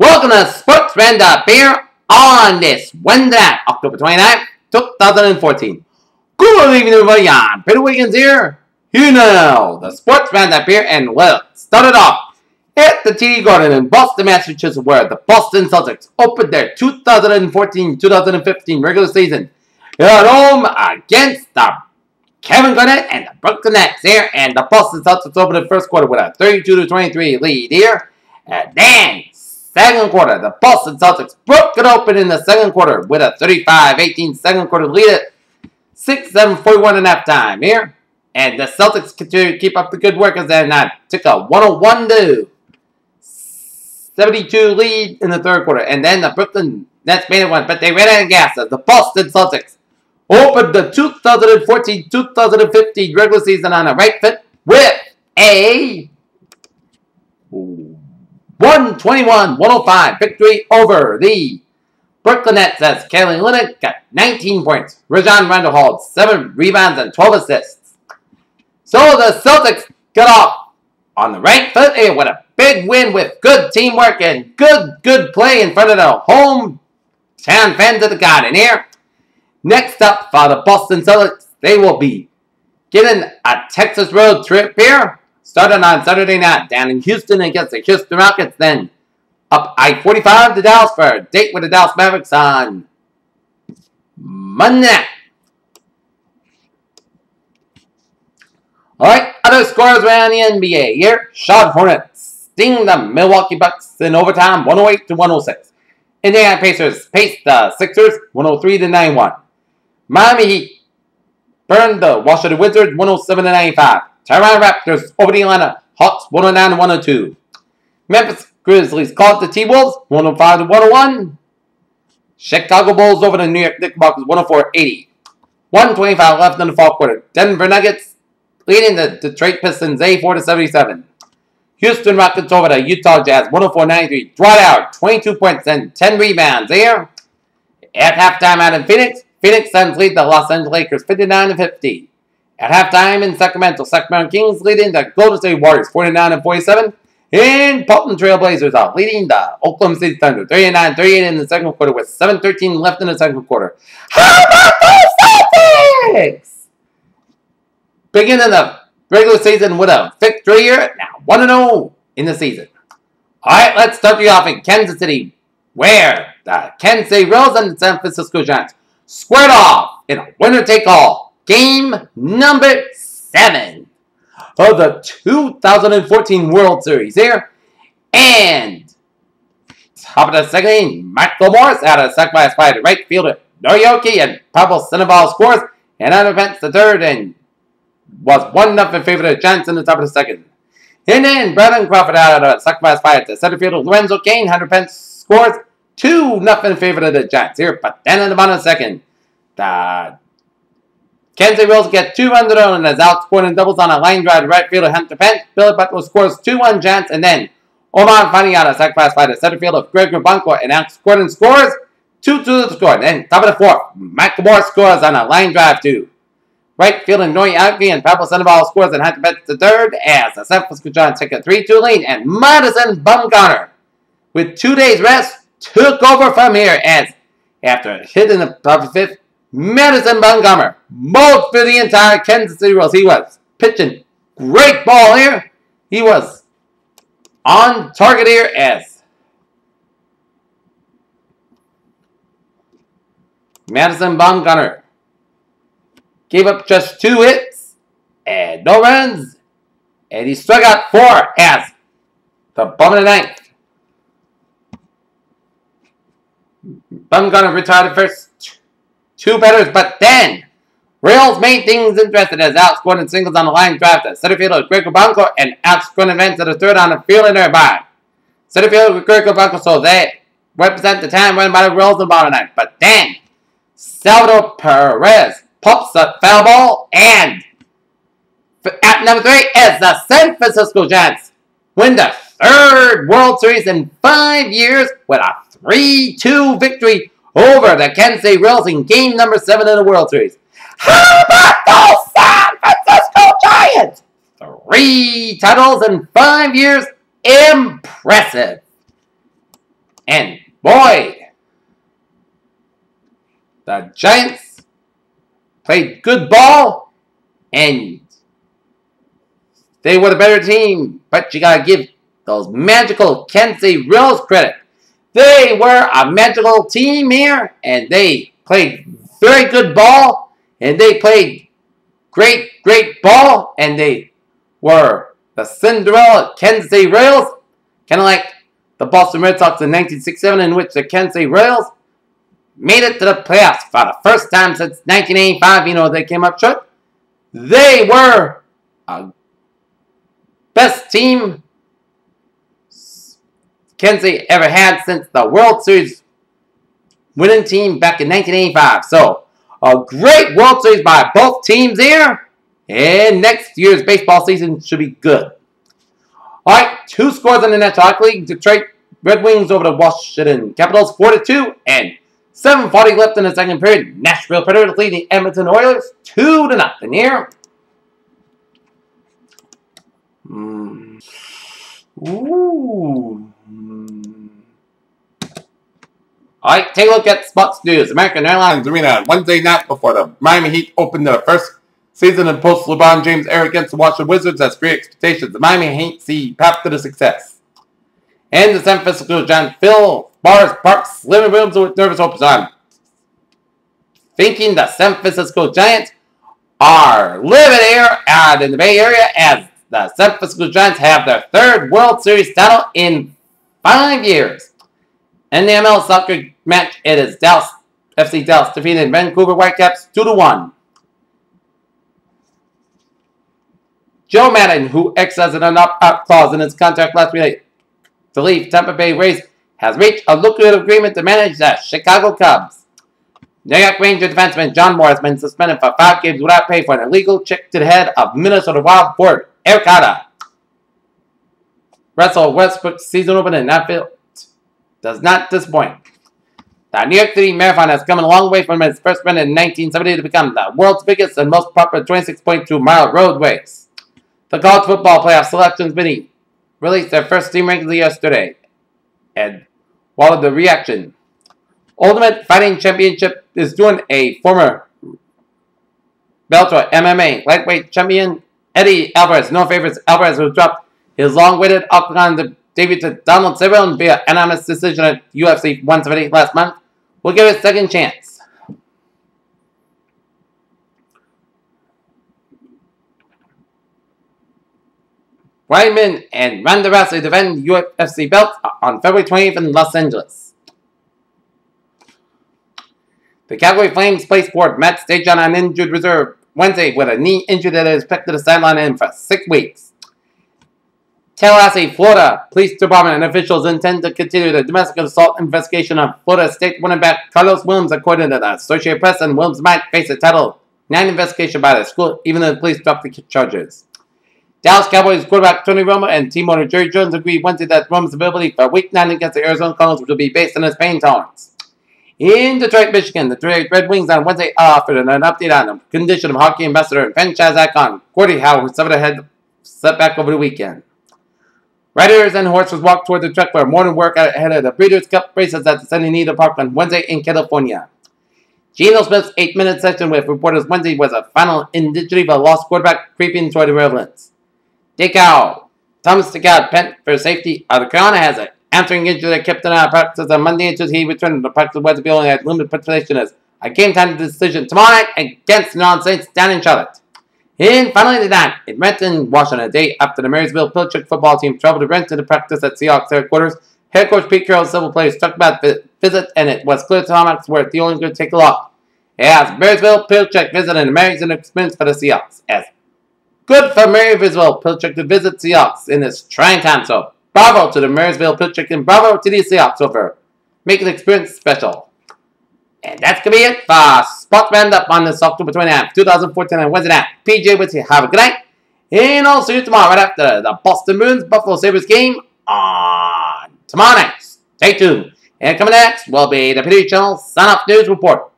Welcome to Sports Roundup here on this Wednesday, October 29th, 2014. Good evening, everybody. I'm Peter Wiggins here. You know, the Sports Roundup here, and we'll start it off at the TD Garden in Boston, Massachusetts, where the Boston Celtics opened their 2014-2015 regular season at home against the Kevin Garnett and the Brooklyn Nets here, and the Boston Celtics opened the first quarter with a 32-23 lead here, and then second quarter, the Boston Celtics broke it open in the second quarter with a 35-18 second quarter lead at 6-7-41 at halftime here. And the Celtics continue to keep up the good work as they took a 101-72 lead in the third quarter. And then the Brooklyn Nets made it one, but they ran out of gas as the Boston Celtics opened the 2014-2015 regular season on a right foot with a 121-105 victory over the Brooklyn Nets as Kelly Olynyk got 19 points. Roundup hauled 7 rebounds and 12 assists. So the Celtics got off on the right foot here with a big win with good teamwork and good play in front of the hometown fans of the Garden here. Next up for the Boston Celtics, they will be getting a Texas road trip here. Starting on Saturday night down in Houston against the Houston Rockets. Then up I-45 to Dallas for a date with the Dallas Mavericks on Monday night. Alright, other scores around the NBA here. Charlotte Hornets sting the Milwaukee Bucks in overtime 108-106. Indiana Pacers paced the Sixers 103-91. Miami Heat burned the Washington Wizards 107-95. Toronto Raptors over the Atlanta Hawks 109-102. Memphis Grizzlies called the T-Wolves 105-101. Chicago Bulls over the New York Knickerbockers 104-80. 125 left in the fourth quarter. Denver Nuggets leading the Detroit Pistons 84-77. Houston Rockets over the Utah Jazz 104-93. Dwight Howard 22 points and 10 rebounds there. At halftime out in Phoenix, Phoenix Suns lead the Los Angeles Lakers 59-50. At halftime in Sacramento Kings leading the Golden State Warriors 49-47. And Portland Trail Blazers are leading the Oklahoma City Thunder 39-38 in the second quarter with 7:13 left in the second quarter. How about those Celtics? Beginning the regular season with a victory here. Now 1-0 in the season. Alright, let's start you off in Kansas City, where the Kansas City Royals and the San Francisco Giants squared off in a winner-take-all game number 7 of the 2014 World Series here. And top of the second inning, Michael Morris out of sac fly to right fielder Norioki, and Pablo Sandoval scores, and out of the third, and was 1-0 in favor of the Giants in the top of the second. And then Brandon Crawford out of sac fly to center fielder Lorenzo Cain. Hunter Pence scores 2-0 in favor of the Giants here. But then in the bottom of the second, the Kansas City Royals get 2 runs on as Alex Gordon doubles on a line drive to right fielder Hunter Pence. Billy Butler scores 2-1 Giants, and then Omar finding out a sacrifice by the center fielder of Greg Banco, and Alex Gordon scores 2-2 to the score. Then top of the fourth, Michael Morris scores on a line drive to right fielder Norioki, and Pablo Sandoval scores, and Hunter Pence the third as the San Francisco Giants take a 3-2 lead, and Madison Bumgarner with 2 days rest took over from here as after hitting the top of the fifth, Madison Bumgarner, both for the entire Kansas City Royals. He was pitching great ball here. He was on target here as Madison Bumgarner gave up just 2 hits and no runs, and he struck out 4 as the bottom of the ninth. Bumgarner retired the first 2 batters, but then Royals made things interesting as Alex Gordon singles on the line drive to center fielder Greg Banco, and Alex Gordon advanced to the third on the field in there by center fielder Greg Banco, so they represent the time run by the Royals in the bottom of the ninth. But then Salvador Perez pops a foul ball, and at number 3 is the San Francisco Giants win the 3rd World Series in 5 years with a 3-2 victory over the Kansas City Royals in game number 7 of the World Series. How about those San Francisco Giants? 3 titles in 5 years. Impressive. And boy, the Giants played good ball, and they were the better team. But you gotta give those magical Kansas Royals credit. They were a magical team here, and they played very good ball, and they played great ball, and they were the Cinderella Kansas City Royals, kind of like the Boston Red Sox in 1967, in which the Kansas City Royals made it to the playoffs for the first time since 1985. You know, they came up short. They were a best team Kansas City ever had since the World Series winning team back in 1985. So, a great World Series by both teams here. And next year's baseball season should be good. Alright, 2 scores in the National Hockey League. Detroit Red Wings over the Washington Capitals 4-2. And 7:40 left in the second period. Nashville Predators leading Edmonton Oilers 2-0 here. Alright, take a look at Sports News. American Airlines Arena Wednesday night before the Miami Heat opened their first season in post-LeBron James era against the Washington Wizards has great expectations. The Miami Heat see path to the success. And the San Francisco Giants fill bars, parks, living rooms with nervous hopes. I'm thinking the San Francisco Giants are living here out in the Bay Area as the San Francisco Giants have their 3rd World Series title in 5 years. In the ML soccer match, it is FC Dallas defeated Vancouver Whitecaps 2-1. Joe Madden, who exercised an opt-out clause in his contract last week to leave Tampa Bay Rays, has reached a lucrative agreement to manage the Chicago Cubs. New York Ranger defenseman John Moore has been suspended for 5 games without pay for an illegal kick to the head of Minnesota Wild forward Eric Carter. Russell Westbrook's season opener in that field does not disappoint. The New York City Marathon has come a long way from its first run in 1970 to become the world's biggest and most popular 26.2-mile road race. The College Football Playoff Selection Committee released their first team rankings yesterday. And what was the reaction? Ultimate Fighting Championship is doing a former Bellator MMA lightweight champion Eddie Alvarez. No favorites. Alvarez, who dropped his long-awaited octagon debut to Donald Cerrone via unanimous decision at UFC 170 last month, will give it a second chance. Weidman and Ronda Rousey defend UFC belts on February 20th in Los Angeles. The Calgary Flames placed forward Matt Stajan on injured reserve Wednesday with a knee injury that is expected to sideline him for 6 weeks. Tallahassee, Florida Police Department and officials intend to continue the domestic assault investigation of Florida State running back Carlos Williams, according to the Associated Press, and Williams might face a Title IX investigation by the school, even though the police dropped the charges. Dallas Cowboys quarterback Tony Romo and team owner Jerry Jones agreed Wednesday that Romo's ability for Week 9 against the Arizona Cardinals will be based on his pain tolerance. In Detroit, Michigan, the Detroit Red Wings on Wednesday offered an update on the condition of hockey ambassador and franchise icon Gordie Howe, who suffered a head setback over the weekend. Riders and horses walked toward the track for morning work ahead of the Breeders' Cup races at the San Anita Park on Wednesday in California. Geno Smith's 8-minute session with reporters Wednesday was a final injury of a lost quarterback creeping toward the relevance. Thomas Decal pent for safety. Carolina has an hamstring injury that kept him out of practice on Monday until he returned to practice. Wednesday only had limited participation as a game time decision tomorrow night against the Non-Saints down in Charlotte. And finally tonight, in Renton, Washington, a day after the Marysville Pilchuck football team traveled to Renton to practice at Seahawks headquarters, head coach Pete Carroll's several players talked about the visit, and it was clear to Thomas where the only good take a look. As Marysville Pilchuck visited an amazing experience for the Seahawks. As good for Marysville Pilchuck to visit Seahawks in this trying time, so bravo to the Marysville Pilchuck and bravo to the Seahawks over making the experience special. And that's going to be it for Sports Roundup on this October 29th, 2014 on Wednesday night. PJ with you. Have a good night. And I'll see you tomorrow right after the Boston Bruins Buffalo Sabres game on tomorrow night. Stay tuned. And coming next will be the Petey Channel Sign Off News Report.